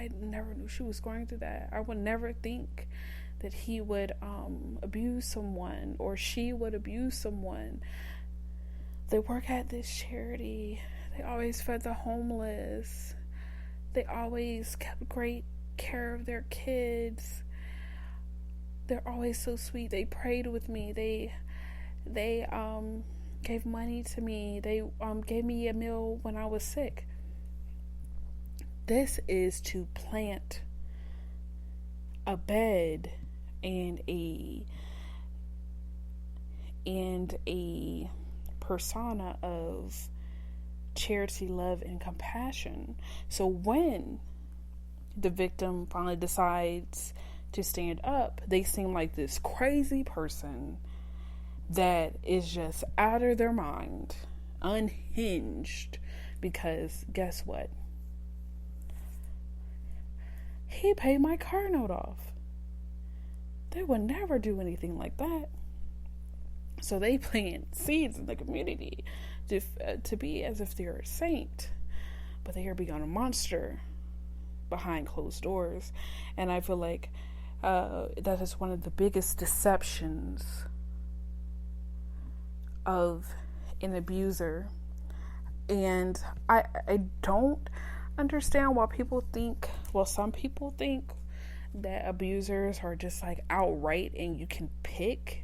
I never knew she was going through that. I would never think that he would abuse someone or she would abuse someone. They work at this charity. They always fed the homeless. They always kept great care of their kids. They're always so sweet. They prayed with me. They gave money to me. They gave me a meal when I was sick. This is to plant a bed and a persona of charity, love, and compassion. So when the victim finally decides to stand up, they seem like this crazy person that is just out of their mind, unhinged, because guess what? He paid my car note off. They would never do anything like that. So they plant seeds in the community to be as if they're a saint, but they are beyond a monster behind closed doors. And I feel like that is one of the biggest deceptions of an abuser. And I don't understand why people think, well, some people think that abusers are just like outright and you can pick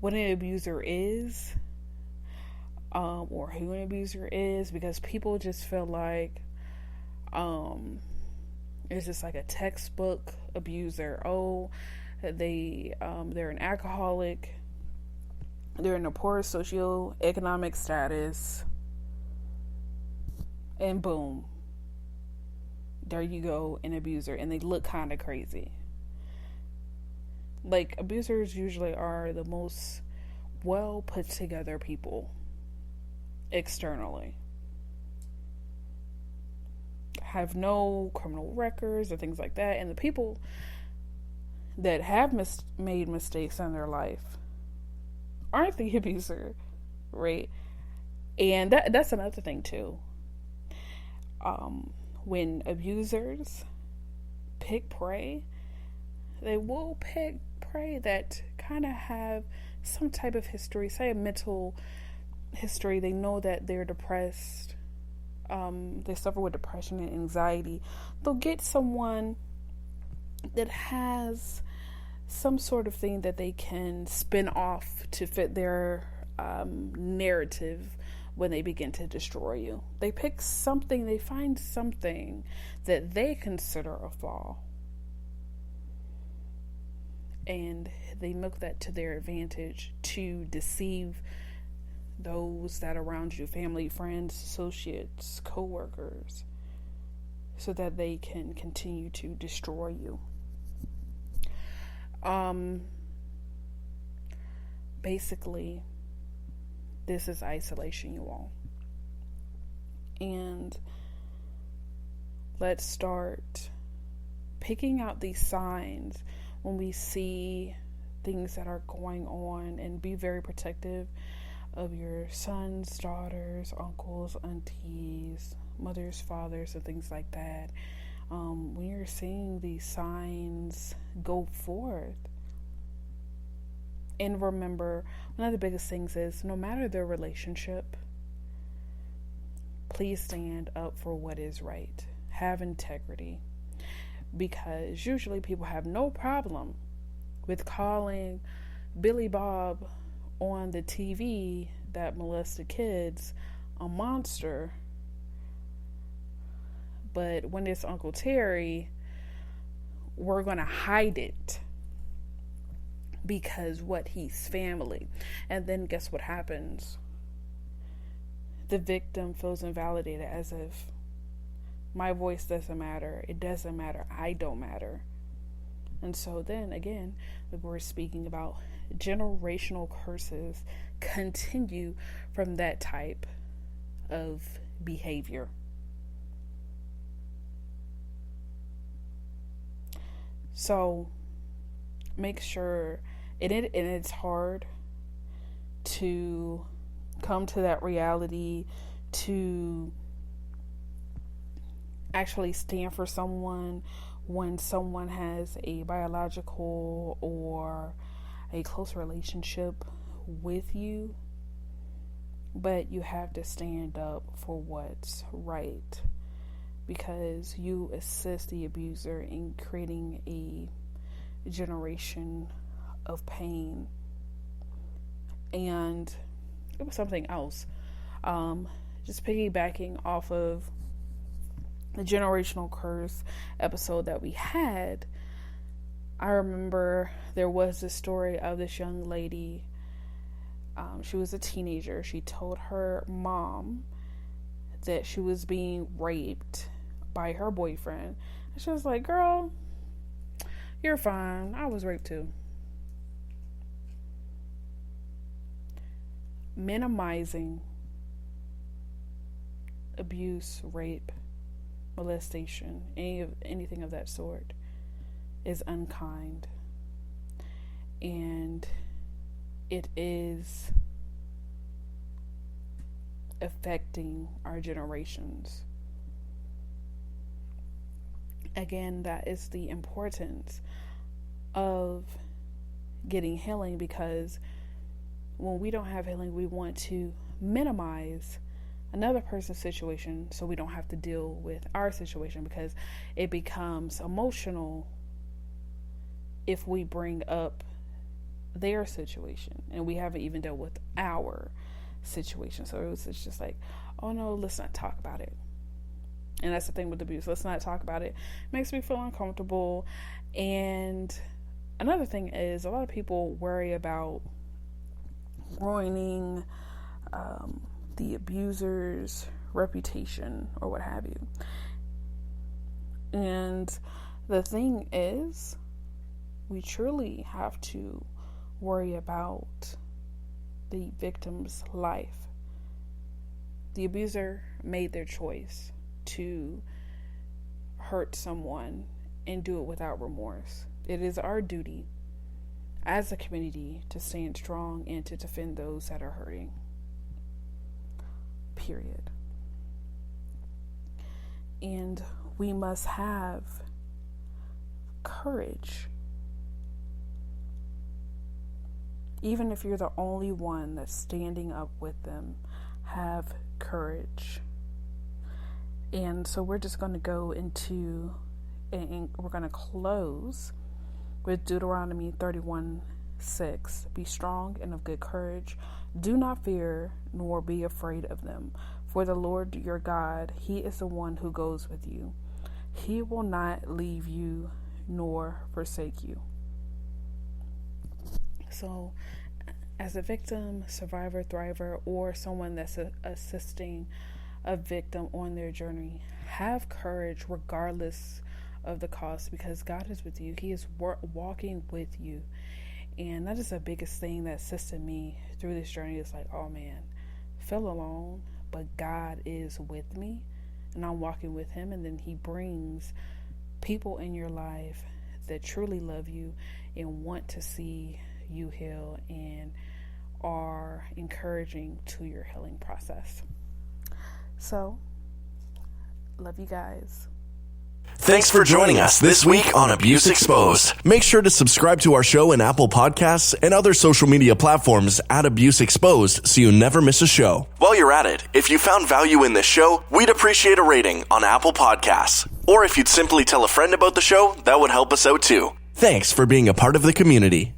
what an abuser is, or who an abuser is, because people just feel like it's just like a textbook abuser. Oh, they're an alcoholic, they're in a poor socioeconomic status, and boom, there you go, an abuser, and they look kind of crazy. Like, abusers usually are the most well put together people externally. Have no criminal records or things like that. And the people that have made mistakes in their life aren't the abuser, right? And that's another thing too. When abusers pick prey, they will pick prey that kind of have some type of history, say a mental history. They know that they're depressed. They suffer with depression and anxiety. They'll get someone that has some sort of thing that they can spin off to fit their narrative when they begin to destroy you. They pick something, they find something that they consider a flaw, and they milk that to their advantage to deceive those that are around you, family, friends, associates, co-workers, so that they can continue to destroy you. Basically, this is isolation, you all. And let's start picking out these signs when we see things that are going on, and be very protective of your sons, daughters, uncles, aunties, mothers, fathers, and things like that. When you're seeing these signs, go forth. And remember, one of the biggest things is, no matter their relationship, please stand up for what is right. Have integrity. Because usually people have no problem with calling Billy Bob on the TV that molested kids a monster. But when it's Uncle Terry, we're going to hide it because what, he's family. And then guess what happens? The victim feels invalidated, as if my voice doesn't matter. It doesn't matter. I don't matter. And so then again, we're speaking about generational curses continue from that type of behavior. So make sure, and it's hard to come to that reality, to actually stand for someone when someone has a biological or a close relationship with you, but you have to stand up for what's right, because you assist the abuser in creating a generation of pain. And it was something else. Just piggybacking off of the generational curse episode that we had, I remember there was this story of this young lady. She was a teenager. She told her mom that she was being raped by her boyfriend. And she was like, "Girl, you're fine. I was raped too." Minimizing abuse, rape, molestation, anything of that sort is unkind, and it is affecting our generations. Again, that is the importance of getting healing, because when we don't have healing, we want to minimize another person's situation so we don't have to deal with our situation, because it becomes emotional if we bring up their situation and we haven't even dealt with our situation. So it's just like, oh no, let's not talk about it. And that's the thing with abuse. Let's not talk about it. It makes me feel uncomfortable. And another thing is, a lot of people worry about ruining the abuser's reputation or what have you. And the thing is, we truly have to worry about the victim's life. The abuser made their choice to hurt someone and do it without remorse. It is our duty as a community to stand strong and to defend those that are hurting. Period. And we must have courage. Even if you're the only one that's standing up with them, have courage. And so we're just going to go into, and we're going to close with Deuteronomy 31:6. Be strong and of good courage. Do not fear nor be afraid of them. For the Lord your God, He is the one who goes with you. He will not leave you nor forsake you. So, as a victim, survivor, thriver, or someone that's assisting a victim on their journey, have courage regardless of the cost, because God is with you. He is walking with you. And that is the biggest thing that assisted me through this journey. It's like, oh man, I feel alone, but God is with me and I'm walking with Him. And then He brings people in your life that truly love you and want to see you heal and are encouraging to your healing process. So, love you guys. Thanks for joining us this week on Abuse Exposed. Make sure to subscribe to our show in Apple Podcasts and other social media platforms at Abuse Exposed so you never miss a show. While you're at it, if you found value in this show, we'd appreciate a rating on Apple Podcasts. Or if you'd simply tell a friend about the show, that would help us out too. Thanks for being a part of the community.